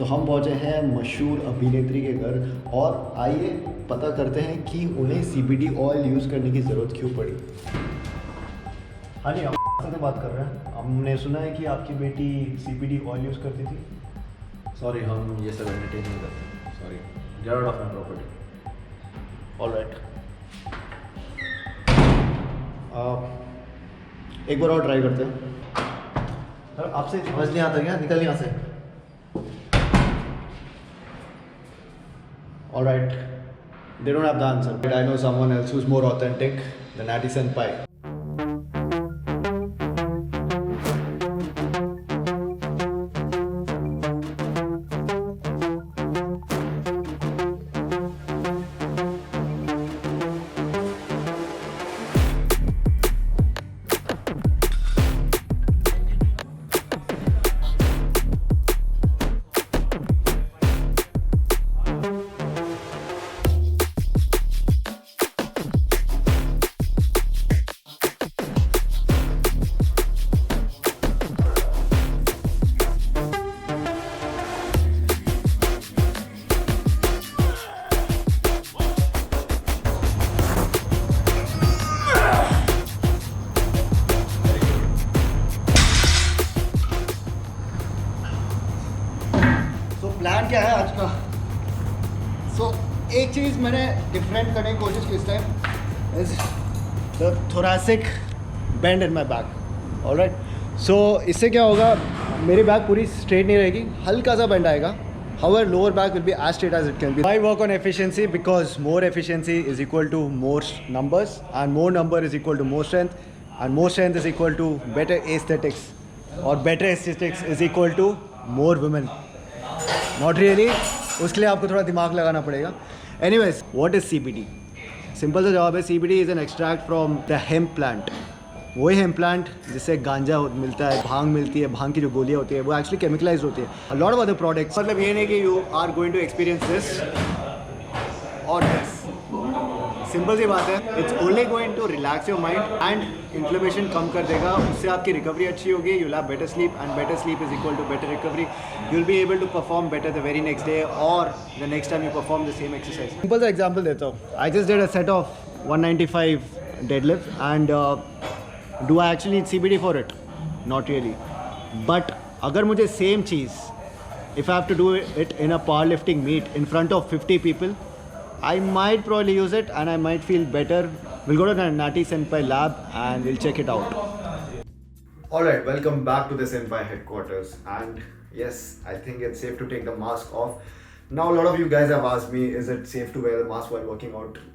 तो हम पहुँचे हैं मशहूर अभिनेत्री के घर और आइए पता करते हैं कि उन्हें CBD ऑयल यूज़ करने की ज़रूरत क्यों पड़ी। हाँ जी, हम से बात कर रहे हैं। हमने सुना है कि आपकी बेटी CBD ऑयल यूज़ करती थी। सॉरी, हम ये सब एंटरटेन नहीं करते। Sorry, get out of my property. Alright, एक बार और ट्राई करते हैं। सर आपसे समझ नहीं आता क्या? निकल यहाँ से। Alright, they don't have the answer. But I know someone else who's more authentic, the Natty Senpai. Plan क्या है आज का? एक चीज़ मैंने डिफरेंट करने की कोशिश की इस time is the thoracic bend in my back. Alright, so इससे क्या होगा, मेरी बैक पूरी स्ट्रेट नहीं रहेगी, हल्का सा बेंड आएगा। However, lower back will be as straight as it can be. I work on efficiency because more efficiency is equal to more numbers, and more number is equal to more strength, and more strength is equal to better aesthetics, or better aesthetics is equal to more women. Not really, उसके लिए आपको थोड़ा दिमाग लगाना पड़ेगा। Anyways, what is CBD? Simple सा जवाब है, CBD is an extract from the hemp plant. वही हेम्प प्लांट जिससे गांजा मिलता है, भांग मिलती है, भांग की जो गोलियाँ होती है वो एक्चुअली केमिकलाइज्ड होती है। A lot of other products. मतलब ये नहीं कि you are going to experience this और दिस। सिंपल सी बात है, it's only going to relax your mind and inflammation कम कर देगा। उससे आपकी रिकवरी अच्छी होगी, you will have better sleep and better sleep is equal to better recovery. You will be able to perform better the very next day और the next time you perform the same exercise. Simple सा example देता हूँ, I just did a set of 195 deadlift and do I actually need CBD for it? Not really. But अगर मुझे same cheese, if I have to do it in a powerlifting meet in front of 50 people, I might probably use it and I might feel better. We'll go to the Natty Senpai lab and we'll check it out. Alright, welcome back to the Senpai headquarters. And yes, I think it's safe to take the mask off. Now a lot of you guys have asked me, is it safe to wear the mask while working out?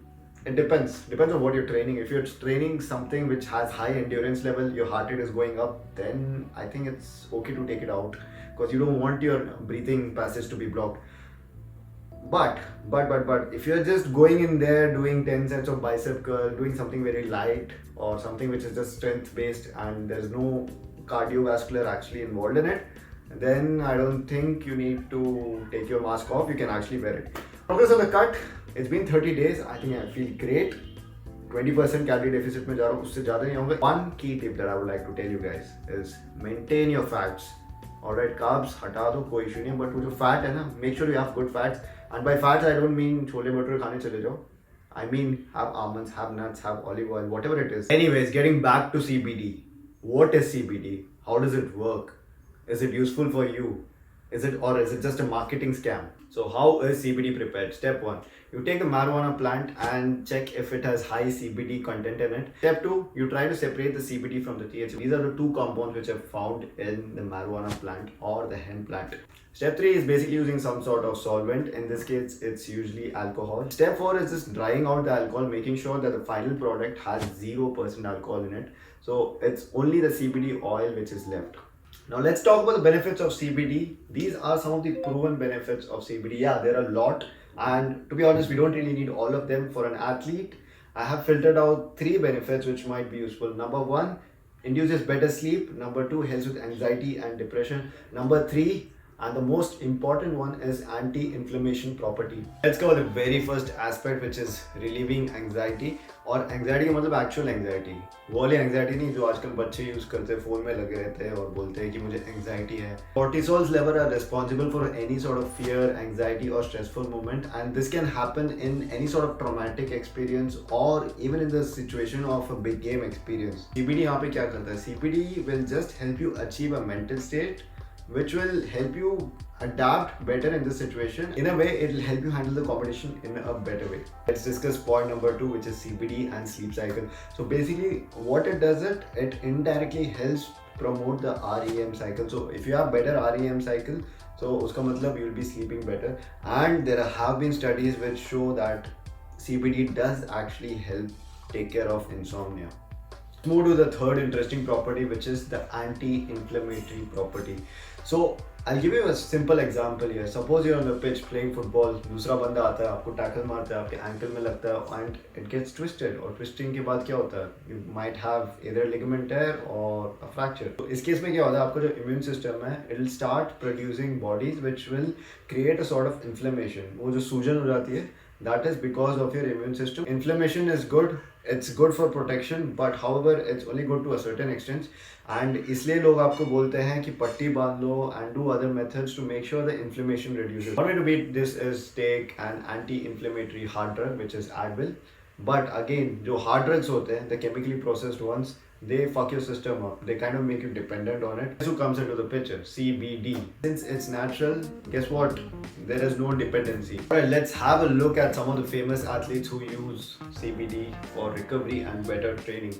It depends on what you're training. If you're training something which has high endurance level, your heart rate is going up, then I think it's okay to take it out because you don't want your breathing passage to be blocked. But if you're just going in there doing 10 sets of bicep curl, doing something very light or something which is just strength based and there's no cardiovascular actually involved in it, then I don't think you need to take your mask off. You can actually wear it. Progress on the cut. It's been 30 days. I think I feel great. 20% calorie deficit में जा रहा हूँ, उससे ज़्यादा नहीं होंगे. One key tip that I would like to tell you guys is maintain your fats. Alright, carbs हटा दो, कोई इशू नहीं, but वो जो fat है ना, make sure you have good fats. And by fats I don't mean chole bhature खाने चले जाओ. I mean have almonds, have nuts, have olive oil, whatever it is. Anyways, getting back to CBD. What is CBD? How does it work? Is it useful for you? Is it just a marketing scam? So how is CBD prepared? Step 1, you take the marijuana plant and check if it has high CBD content in it. Step 2, you try to separate the CBD from the THC. These are the two compounds which are found in the marijuana plant or the hemp plant. Step 3 is basically using some sort of solvent. In this case, it's usually alcohol. Step 4 is just drying out the alcohol, making sure that the final product has 0% alcohol in it. So it's only the CBD oil which is left. Now let's talk about the benefits of CBD. These are some of the proven benefits of CBD. Yeah, there are a lot, and to be honest, we don't really need all of them for an athlete. I have filtered out 3 benefits which might be useful. Number 1, induces better sleep. Number 2, helps with anxiety and depression. Number 3, and the most important one is anti-inflammation property. Let's cover the very first aspect, which is relieving anxiety. और anxiety का मतलब actual anxiety, वो वाली anxiety नहीं जो आजकल बच्चे use करते हैं, फोन में लगे रहते हैं और बोलते हैं कि मुझे एंग्जाइटी है. Cortisol's level are responsible for any sort of fear, anxiety or stressful moment, and this can happen in any sort of traumatic experience or even in the situation of a big game experience. CBD यहाँ पे क्या करता है? CBD will just help you achieve a mental state which will help you adapt better in this situation. In a way, it will help you handle the competition in a better way. Let's discuss point number 2, which is CBD and sleep cycle. So basically, what it does, it indirectly helps promote the REM cycle. So if you have better REM cycle, so uska matlab you will be sleeping better. And there have been studies which show that CBD does actually help take care of insomnia. Let's move to the third interesting property, which is the anti-inflammatory property. So I'll give you a simple example here. Suppose you're on the pitch playing football, दूसरा बंदा आता है, आपको tackle मारता है, आपके ankle में लगता है and it gets twisted. और ट्विस्टिंग के बाद क्या होता है? You might have either ligament tear or a fracture. तो इस केस में क्या होता है? आपका जो immune system है, it will start producing bodies which will create a sort of inflammation. वो जो सूजन हो जाती है, that is because of your immune system. Inflammation is good. It's good for protection, but however, it's only good to a certain extent. And इसलिए लोग आपको बोलते हैं कि पट्टी बांध लो and do other methods to make sure the inflammation reduces. One way to beat this is take an anti-inflammatory hard drug, which is Advil. But again, जो hard drugs होते हैं, the chemically processed ones, they fuck your system up. They kind of make you dependent on it. Guess who comes into the picture? CBD. Since it's natural, guess what? There is no dependency. Alright, let's have a look at some of the famous athletes who use CBD for recovery and better training.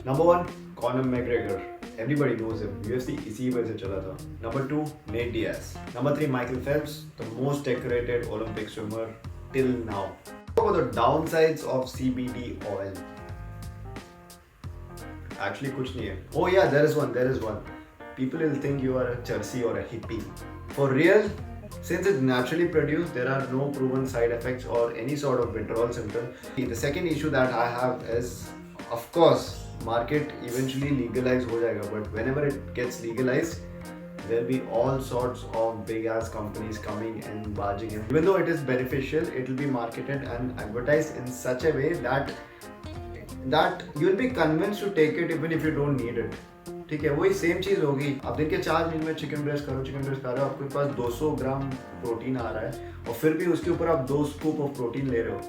Number 1, Conor McGregor. Everybody knows him. UFC इसी वजह से चला था. Number 2, Nate Diaz. Number 3, Michael Phelps, the most decorated Olympic swimmer till now. What about the downsides of CBD oil? Actually कुछ नहीं है. Oh yeah, there is one. People will think you are a Chelsea or a hippie. For real, since it's naturally produced, there are no proven side effects or any sort of withdrawal symptom. The second issue that I have is, of course, market eventually legalized हो जाएगा, but whenever it gets legalized, there'll be all sorts of big ass companies coming and barging in. Even though it is beneficial, it will be marketed and advertised in such a way that you'll be convinced to take it even if you don't need it. ठीक है, वही same चीज़ होगी. आप दिन के 4 मील में chicken breast खा रहे हो, आपके पास 200 ग्राम प्रोटीन आ रहा है और फिर भी उसके ऊपर आप 2 स्कूप ऑफ प्रोटीन ले रहे हो.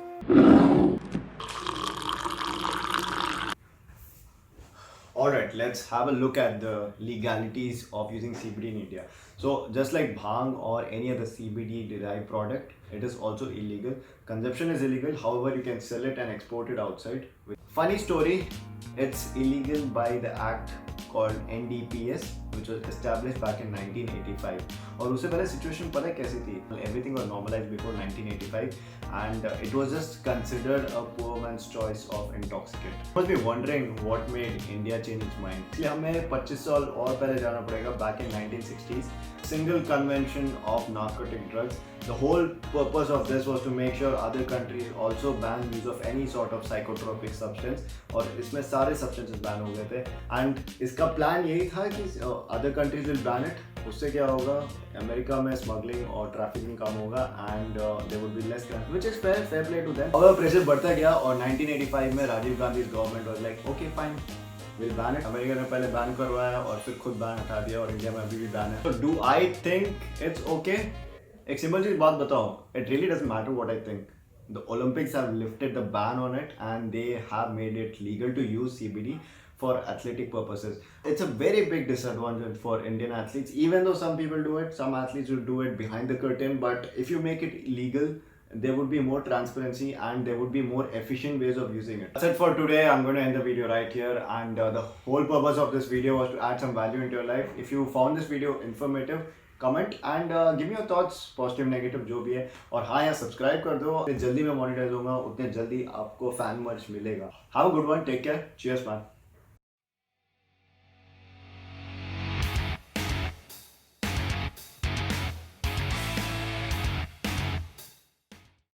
Alright, let's have a look at the legalities of using CBD in India. So just like bhang or any other CBD derived product, it is also illegal. Consumption is illegal, however you can sell it and export it outside. Funny story, it's illegal by the act called NDPS, which was established back in 1985. और उससे पहले situation पता है कैसी थी? Everything was normalized before 1985 and it was just considered a poor man's choice of intoxicant. You must be wondering what made India change its mind. इसलिए हमें 25 साल और पहले जाना पड़ेगा, back in 1960s. Single convention of narcotic drugs. The whole purpose of this was to make sure other countries also ban use of any sort of psychotropic substance. और इसमें सारे substances ban हो गए थे. And इसका plan यही था कि other countries will ban it. उससे क्या होगा? अमेरिका में स्मगलिंग और ट्रैफिकिंग कम होगा and there would be less crime, which is fair play to them. और प्रेशर बढ़ता गया और 1985 में Rajiv Gandhi government was like, okay fine, we'll ban it. America ने पहले बैन करवाया और फिर खुद बैन हटा दिया और इंडिया में अभी भी बैन है. So do I think it's okay? एक सिंपल चीज बात बताओ. It really doesn't matter what I think. The Olympics have lifted the ban on it and they have made it legal to use CBD for athletic purposes. It's a very big disadvantage for Indian athletes. Even though some people do it, some athletes will do it behind the curtain, but if you make it legal, there would be more transparency and there would be more efficient ways of using it. That's it for today. I'm going to end the video right here, and the whole purpose of this video was to add some value into your life. If you found this video informative, comment and give me your thoughts, positive, negative, जो भी है. और हाँ यार, subscribe कर दो. जितने जल्दी मैं मोनेटाइज होगा उतने जल्दी आपको फैन मर्च मिलेगा. Have a good one. Take care. Cheers man.